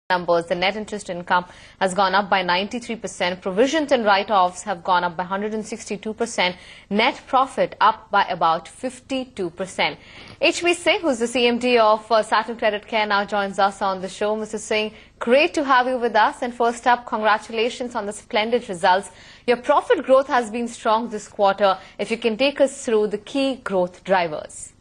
numbers. The net interest income has gone up by 93%. Provisions and write-offs have gone up by 162%. Net profit up by about 52%. HB Singh, who's the CMD of Satin Creditcare, now joins us on the show. Mr. Singh, great to have you with us. And first up, congratulations on the splendid results. Your profit growth has been strong this quarter. If you can take us through the key growth drivers.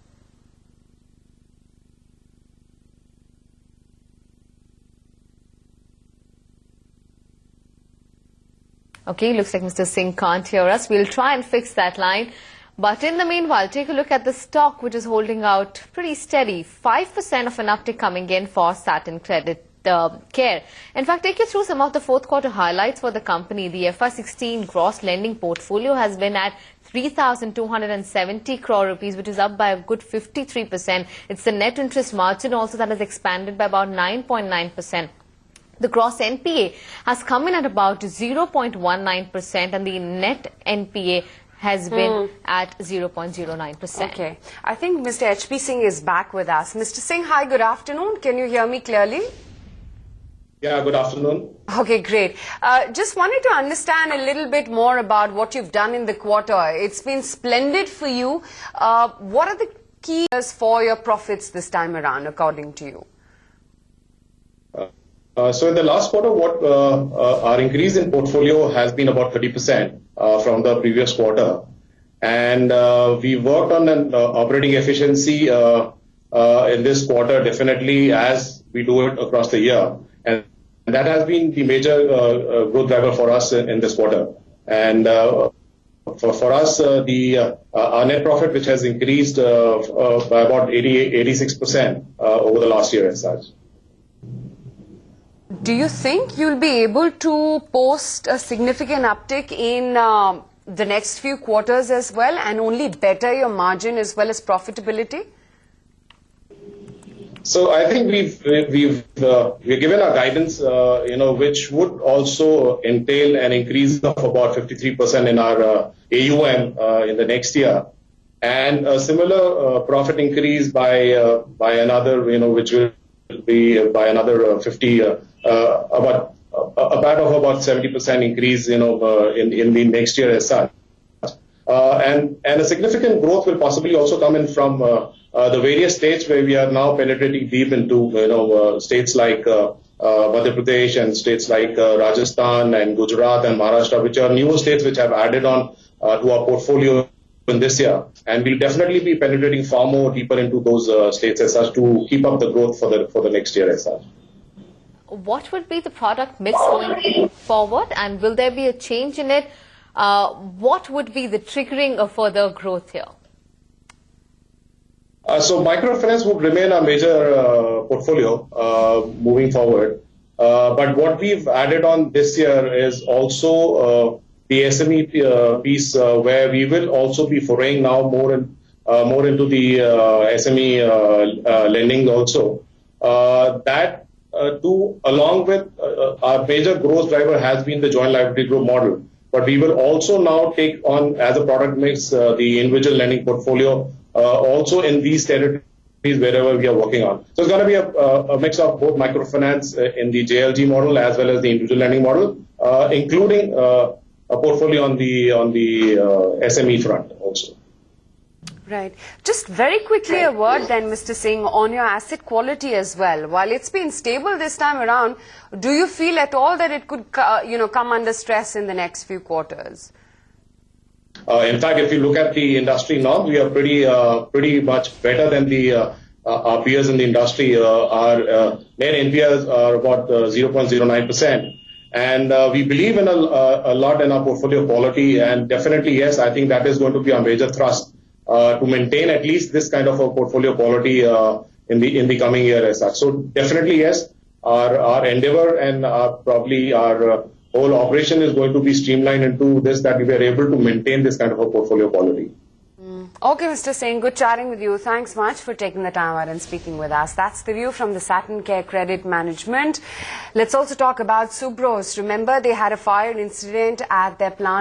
Okay, looks like Mr. Singh can't hear us. We'll try and fix that line. But in the meanwhile, take a look at the stock, which is holding out pretty steady. 5% of an uptick coming in for Satin Creditcare. In fact, take you through some of the fourth quarter highlights for the company. The FY16 gross lending portfolio has been at 3,270 crore rupees, which is up by a good 53%. It's the net interest margin also that has expanded by about 9.9%. The gross NPA has come in at about 0.19% and the net NPA has been at 0.09%. Okay. I think Mr. HB Singh is back with us. Mr. Singh, hi, good afternoon. Can you hear me clearly? Yeah, good afternoon. Okay, great. Just wanted to understand a little bit more about what you've done in the quarter. It's been splendid for you. What are the keys for your profits this time around, according to you? So in the last quarter, our increase in portfolio has been about 30% from the previous quarter. And we worked on an operating efficiency in this quarter, definitely, as we do it across the year. And that has been the major growth driver for us in this quarter. And for us, our net profit, which has increased by about 86% over the last year as such. Do you think you'll be able to post a significant uptick in the next few quarters as well and only better your margin as well as profitability? So I think we've given our guidance, which would also entail an increase of about 53% in our AUM in the next year, and a similar profit increase by another, which will be by another 50, about 70% increase, in the next year as such. And a significant growth will possibly also come in from the various states where we are now penetrating deep into, states like Madhya Pradesh and states like Rajasthan and Gujarat and Maharashtra, which are newer states which have added on to our portfolio in this year. And we'll definitely be penetrating far more deeper into those states as such to keep up the growth for the next year as such. What would be the product mix going forward, and will there be a change in it? What would be the triggering of further growth here? So microfinance would remain a major portfolio moving forward. But what we've added on this year is also the SME piece, where we will also be foraying now more into the SME lending also. Along with our major growth driver has been the joint liability group model. But we will also now take on as a product mix the individual lending portfolio also in these territories wherever we are working on. So it's going to be a mix of both microfinance in the JLG model as well as the individual lending model, including a portfolio on the SME front also. Right. Just very quickly a word then, Mr. Singh, on your asset quality as well. While it's been stable this time around, do you feel at all that it could, come under stress in the next few quarters? In fact, if you look at the industry norm, we are pretty much better than our peers in the industry. Our net NPAs are about 0.09%. And we believe in a lot in our portfolio quality. And definitely, yes, I think that is going to be our major thrust. To maintain at least this kind of a portfolio quality in the coming year as such. So definitely yes, our endeavor and probably our whole operation is going to be streamlined into this, that we are able to maintain this kind of a portfolio quality. Okay, Mr. Singh, good chatting with you. Thanks much for taking the time out and speaking with us. That's the view from the Satin Care Credit Management. Let's also talk about Subros. Remember, they had a fire incident at their plant.